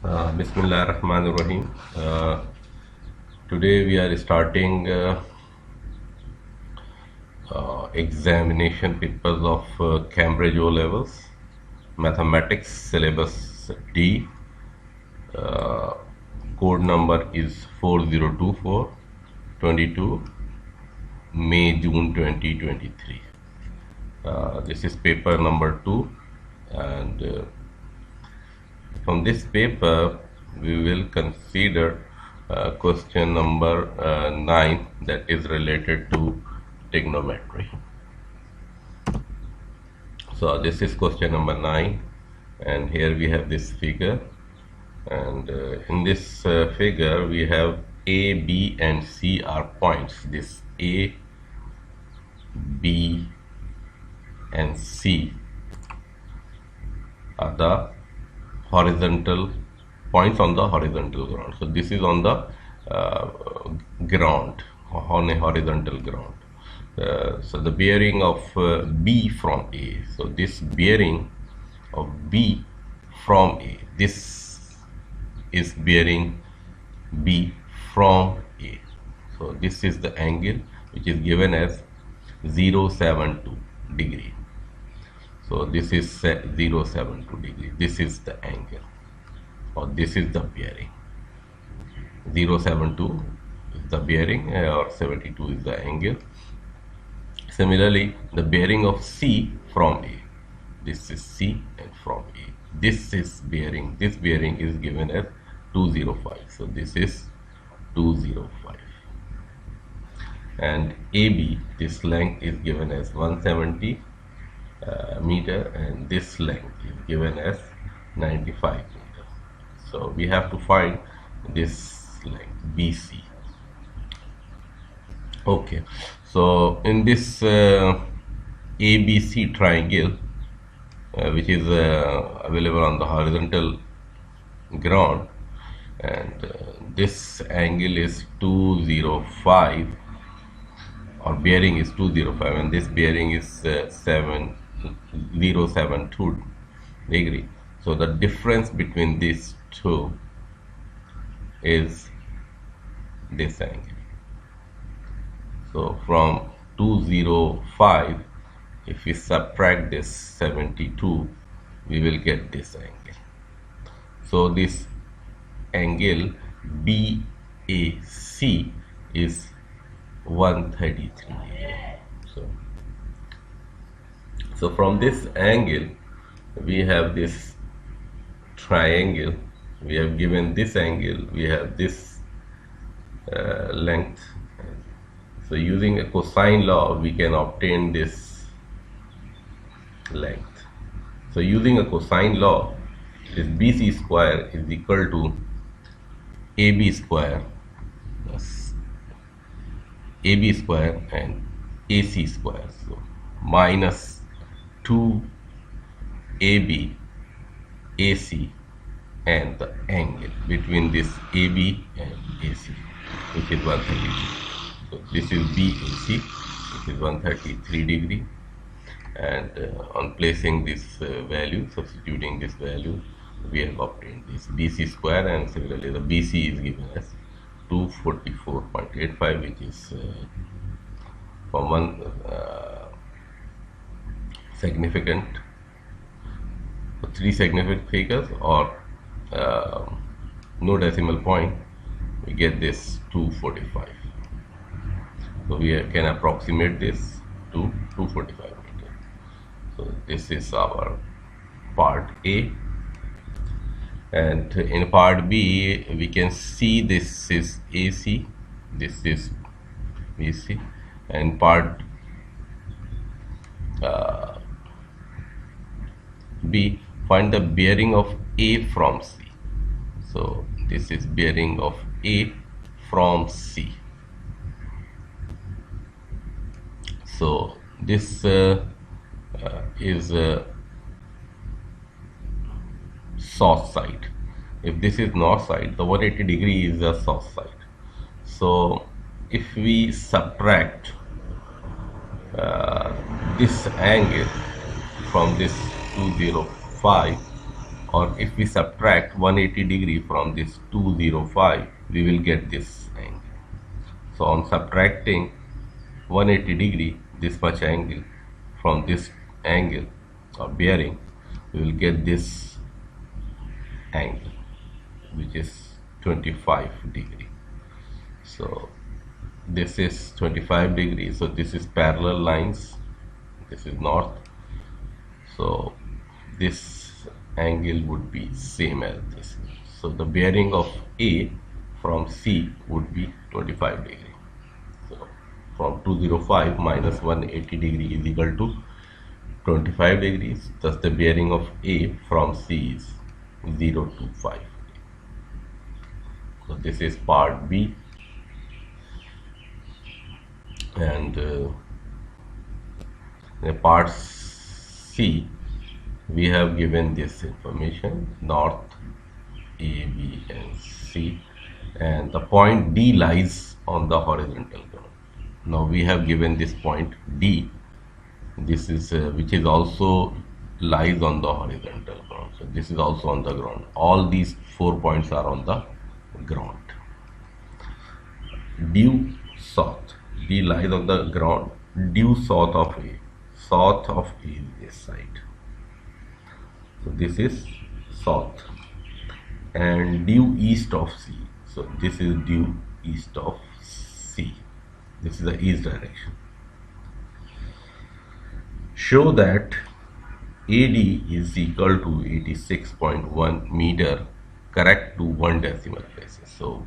Bismillahirrahmanirrahim. Today we are starting examination papers of Cambridge O levels, mathematics syllabus D. Code number is 4024 22 May June 2023. This is paper number 2, and from this paper we will consider question number 9, that is related to trigonometry. So this is question number 9, and here we have this figure, and in this figure we have A, B and C are points. This A, B and C are the horizontal points on the horizontal ground. So this is on the ground, on a horizontal ground. So the bearing of B from A. So this bearing of B from A, this is bearing B from A. So this is the angle which is given as 072 degree. So this is 072 degree. This is the angle, or this is the bearing. 072 is the bearing, or 72 is the angle. Similarly, the bearing of C from A. This is C and from A. This is bearing. This bearing is given as 205. So this is 205. And AB, this length is given as 170 meter, and this length is given as 95 meter. So we have to find this length BC. Okay, so in this ABC triangle, which is available on the horizontal ground, and this angle is 205, or bearing is 205, and this bearing is 072 degree. So the difference between these two is this angle. So from 205, if we subtract this 72, we will get this angle. So this angle BAC is 133. So from this angle we have this triangle, we have given this angle, we have this length. So using a cosine law we can obtain this length. So using a cosine law, this BC square is equal to AB square plus AB square and AC square. So minus 2AB AC and the angle between this AB and AC, which is 133. So this is BAC, which is 133 degree, and on placing this value, substituting this value, we have obtained this BC square, and similarly the BC is given as 244.85, which is from one significant, 3 significant figures, or no decimal point, we get this 245. So we can approximate this to 245 meters. So this is our part A, and in part B we can see this is AC, this is BC, and part B, find the bearing of A from C. So this is bearing of A from C. So this is south side. If this is north side, the 180 degree is the south side. So if we subtract this angle from this 205, or if we subtract 180 degree from this 205, we will get this angle. So on subtracting 180 degree, this much angle from this angle of bearing, we will get this angle, which is 25 degree. So this is 25 degrees, so this is parallel lines, this is north, so this angle would be same as this. So the bearing of A from C would be 25 degree. So from 205 minus 180 degree is equal to 25 degrees. Thus the bearing of A from C is 0 to 5. So this is part B, and in part C we have given this information: north, A, B and C, and the point D lies on the horizontal ground. Now we have given this point D, this is which is also lies on the horizontal ground. So this is also on the ground. All these 4 points are on the ground. Due south, D lies on the ground. Due south of A, south of A is this side. So this is south, and due east of C. So this is due east of C. This is the east direction. Show that AD is equal to 86.1 meter, correct to 1 decimal places. So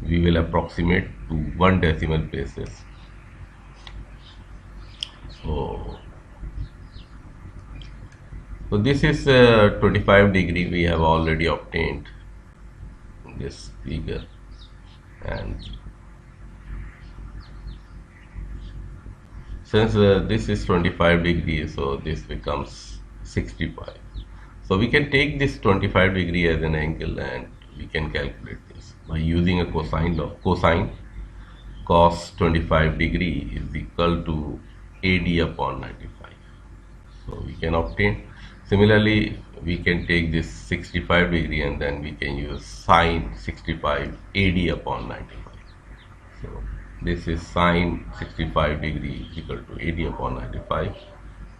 we will approximate to 1 decimal places. So this is 25 degree we have already obtained in this figure, and since this is 25 degrees, so this becomes 65. So we can take this 25 degree as an angle, and we can calculate this by using a cosine law. Cosine cos 25 degree is equal to AD upon 95. So we can obtain. Similarly, we can take this 65 degree and then we can use sine 65 AD upon 95. So this is sine 65 degree is equal to AD upon 95,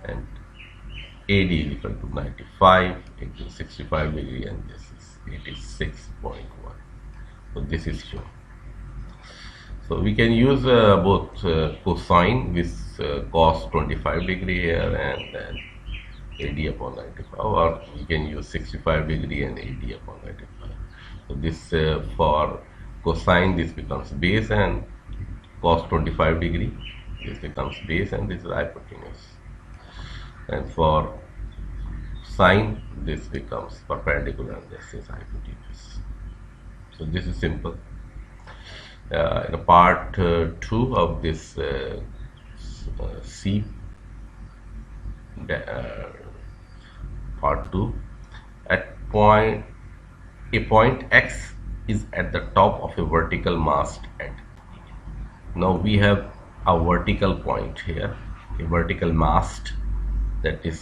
and AD is equal to 95 into 65 degree, and this is 86.1. So this is shown. So we can use both cosine with cos 25 degree here and then AD upon 95, or we can use 65 degree and AD upon 95. So this for cosine this becomes base, and cos 25 degree this becomes base, and this is hypotenuse, and for sine this becomes perpendicular and this is hypotenuse. So this is simple. In part 2 of this C, part 2, at a point X is at the top of a vertical mast at. Now we have a vertical point here, a vertical mast, that is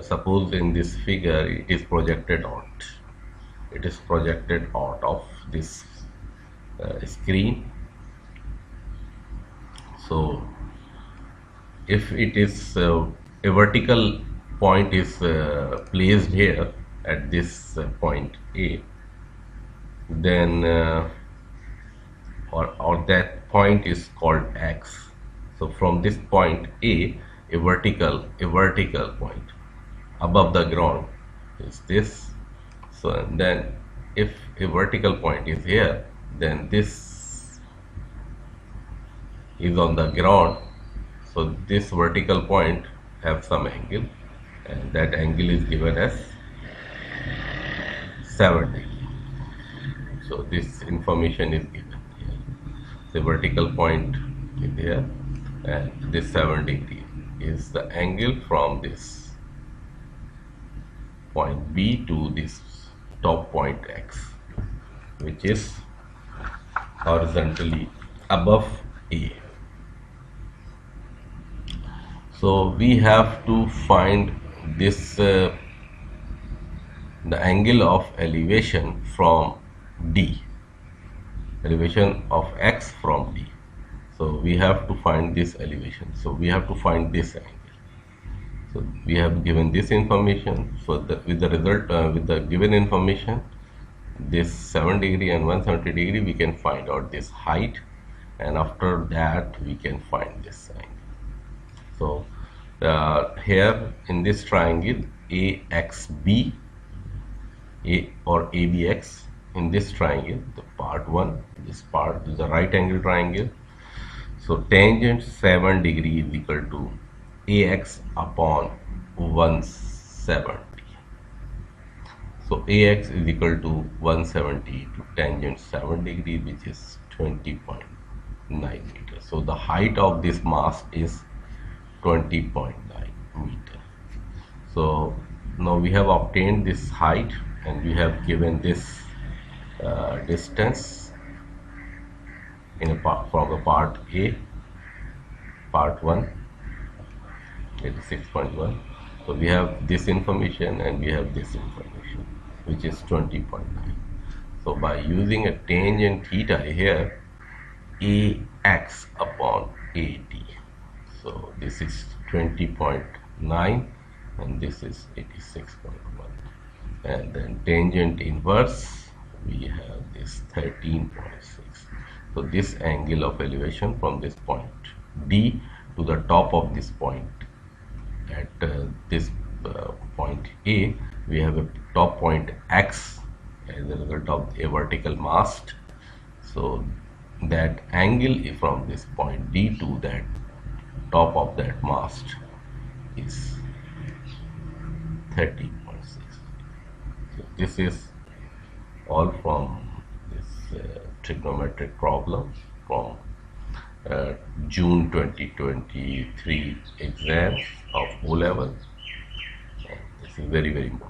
suppose in this figure it is projected out. It is projected out of this screen. So if it is a vertical point is placed here at this point A, then or that point is called X. So from this point A, a vertical point above the ground is this. So then if a vertical point is here, then this is on the ground. So this vertical point have some angle, and that angle is given as 70. So this information is given here. The vertical point is here, and this 70 degree is the angle from this point B to this top point X, which is horizontally above A. So we have to find this the angle of elevation from D, elevation of X from D. So we have to find this elevation. So we have to find this angle. So we have given this information. So with the result, with the given information, this 7 degree and 170 degree, we can find out this height, and after that we can find this angle. So here in this triangle AXB, A or ABX, in this triangle, the part 1, this part is a right angle triangle. So tangent 7 degree is equal to AX upon 170. So AX is equal to 170 to tangent 7 degree, which is 20.9 meters. So the height of this mast is 20.9 meter. So now we have obtained this height, and we have given this distance in a part from the part A, part 1, 86.1. So we have this information and we have this information, which is 20.9. So by using a tangent theta here, AX upon AD. So this is 20.9 and this is 86.1. And then tangent inverse, we have this 13.6. So this angle of elevation from this point D to the top of this point, at this point A, we have a top point X as a result of a vertical mast. So that angle from this point D to that top of that mast is 30.6. So this is all from this trigonometric problem from June 2023 exams of O level. This is very important.